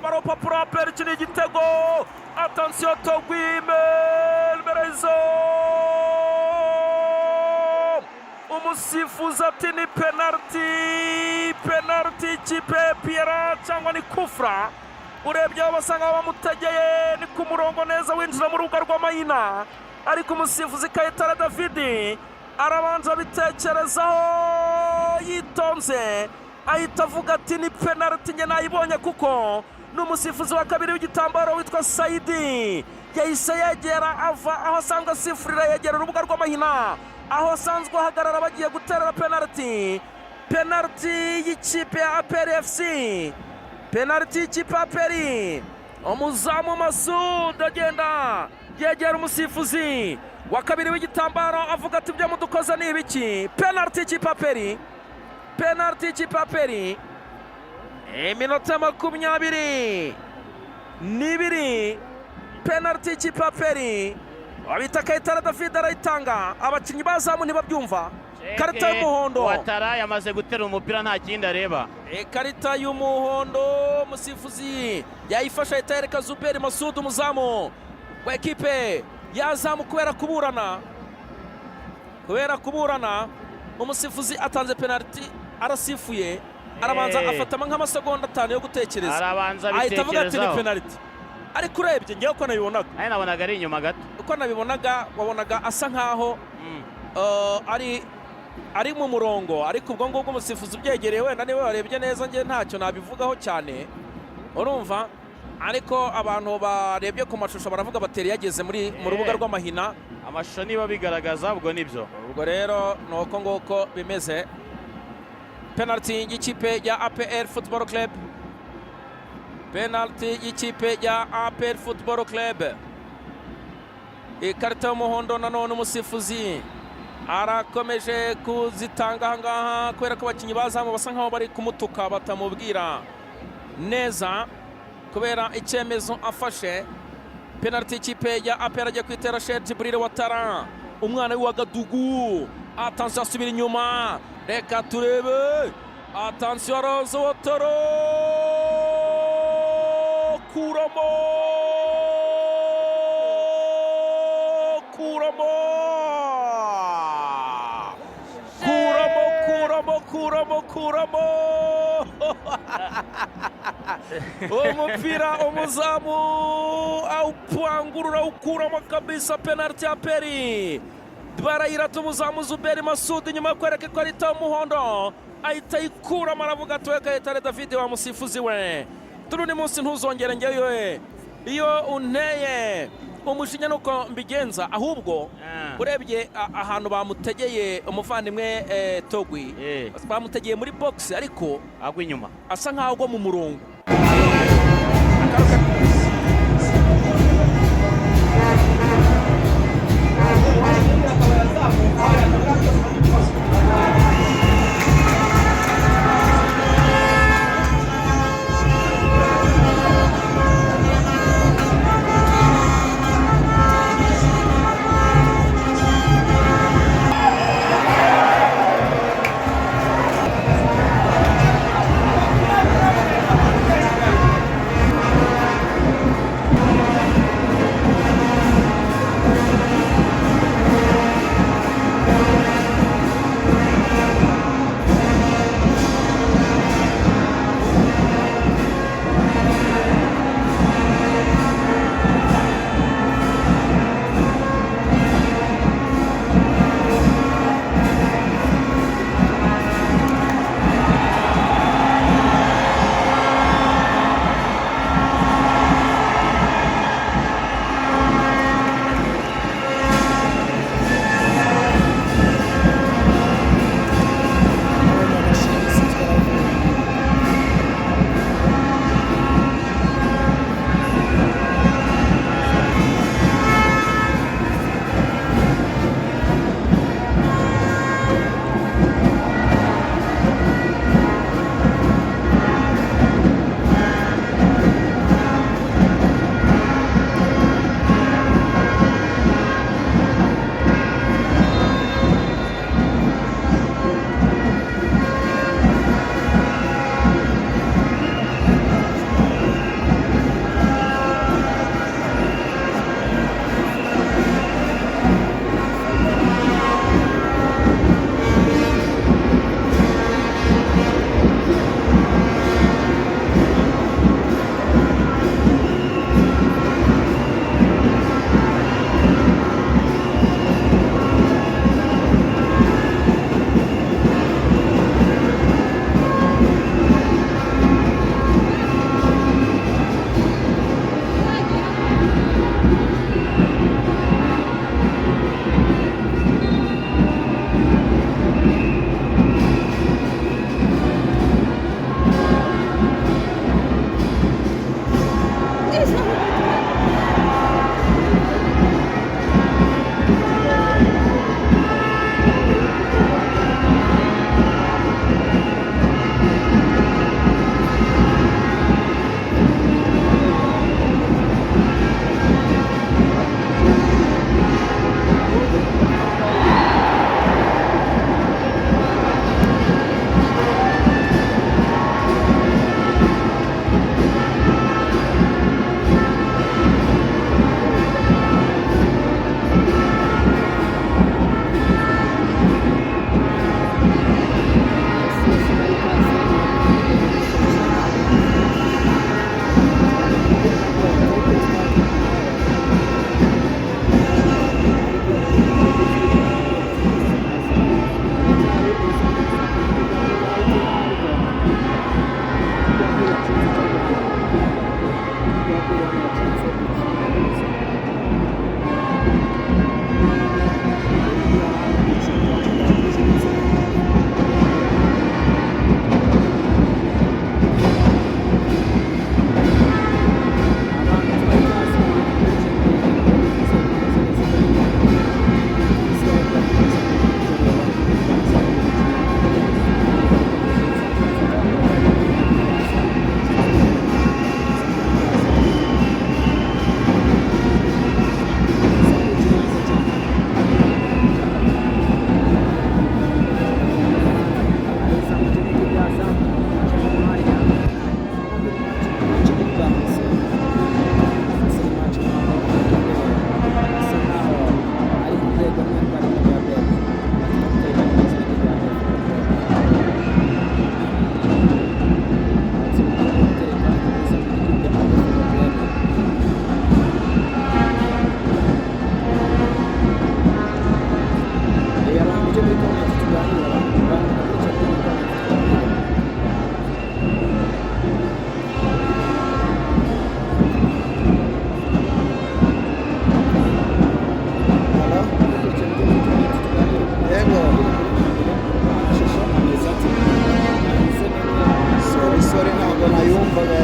baropapura aperi iki ni igitego. Attention Togwime Merezo. Umusifuzi ati ni penalty ikipe Pierre cyangwa ni kufra. Urebye aho basanga bamutegeye ni ku murongo neza winjira mu rubuga rw'amahina, ariko umusifuzi Kayitare David arabanza bitekerezaho yitonze ahita avuga ati ni penalty nge nayibonye kuko n'umusifuzi wa kabiri w'igitambaro witwa Saidi yahise yegera ava aho asanzwe asifurira yegera urubuga rw'amahina aho asanzwe ahagarara bagiye guterera penalty y'ikipe ya APR FC. Penalty y'ikipe ya APR. Umuzamu Masud agenda yegera umusifuzi wa kabiri w'igitambaro avuga ati ibyo mudukoze ni ibiki. Penalty y'ikipe ya APR. Penalty y'ikipe ya APR. Iminota 22. Penalty y'ikipe ya APR. Abita Kayitare David arayitanga, abakinnyi bazamu ntibabyumva. Karita y'umuhondo. Watara yamaze gutera umupira nta kindi areba. Karita y'umuhondo musifuzi yayifasha itereka Zuberi Masud umuzamu wa ekipe ya Azam kubera kuburana umusifuzi atanze penalty arasifuye arabanza afatama nk'amasegonda 5 yo gutekereza ahita avuga ati ni penalty. Ariko urebye ngiye uko nabibonaga nabonaga ari inyuma gato uko nabibonaga wabonaga asa nkaho ari mu murongo, ariko ubwo ngubwo umusifuzi ubyegereye wenda niwe warebye neza nge ntacyo nabivugaho cyane urumva, ariko abantu barebye ku mashusho baravuga bateri yageze mu rubuga rw'amahina, amashusho niba bigaragaza ubwo nibyo. Ubwo rero nuko nguko bimeze. Penalty y'ikipe ya APR Football Club. Penalty y'ikipe ya APR Football Club. Ikarita y'umuhondo nanone umusifuzi arakomeje kuzitanga ahangaha kubera ko abakinnyi bazamu basa nkaho bari kumutuka batamubwira neza kubera icyemezo afashe. Penalty y'ikipe ya APR agiye kwitera Sheikh Jibril Watara, umwana w'Agadugu. Attention asubira inyuma, reka turebe. Attention Rose Watara kuramo umupira umuzamu awupangurura ukuramo kabisa. Penalty ya APR barayirata umuzamu Zuberi Masud nyuma yo kwereka ko ari umuhondo ahita ikuramo aravuga ati Kayitare David wa musifuzi we turuni munsi ntuzongere ngewe iyo unteye umujinya nuko mbigenza, ahubwo urebye ahantu bamutegeye umuvandimwe Togwi bamutegeye muri box ariko agwa inyuma asa nkaho agwa mu murongo.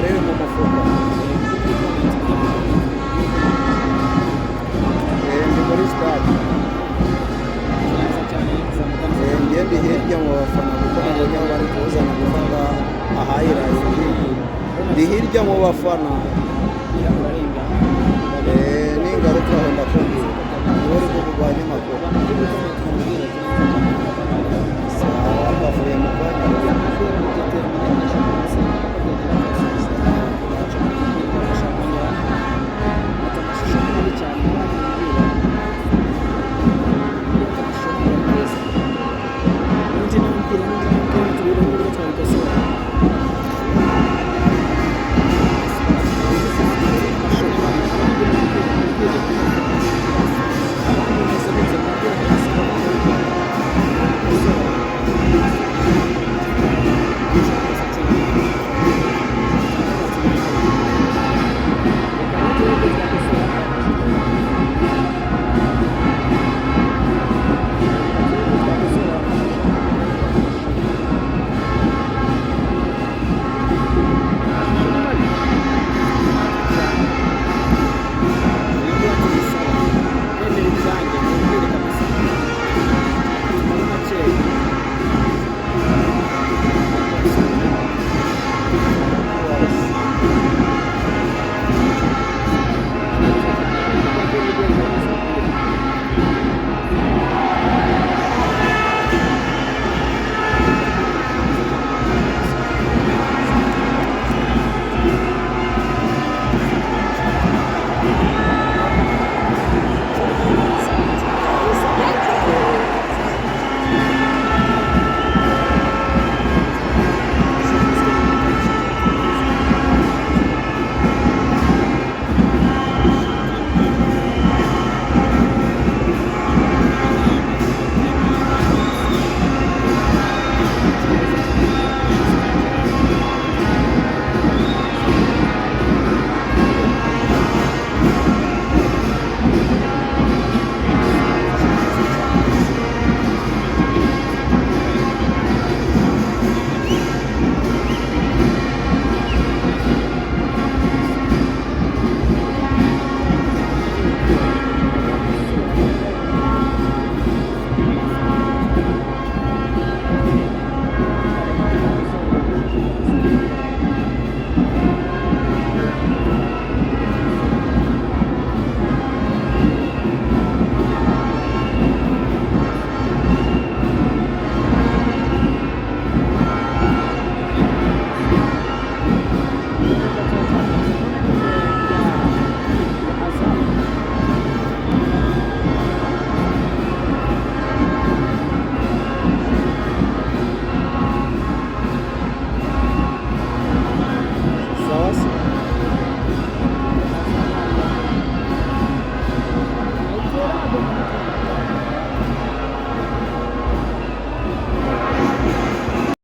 rero mu mufuka. Ndi muri stade. Ngende hirya mu bafana kuko nabonye aho bari kuzana gufata ahayiraye. Ndi hirya mu bafana. Ningaruka aho ndakubwira. Niwe uri kuvuganya amakuru. Sawa, bavuye mu kanya.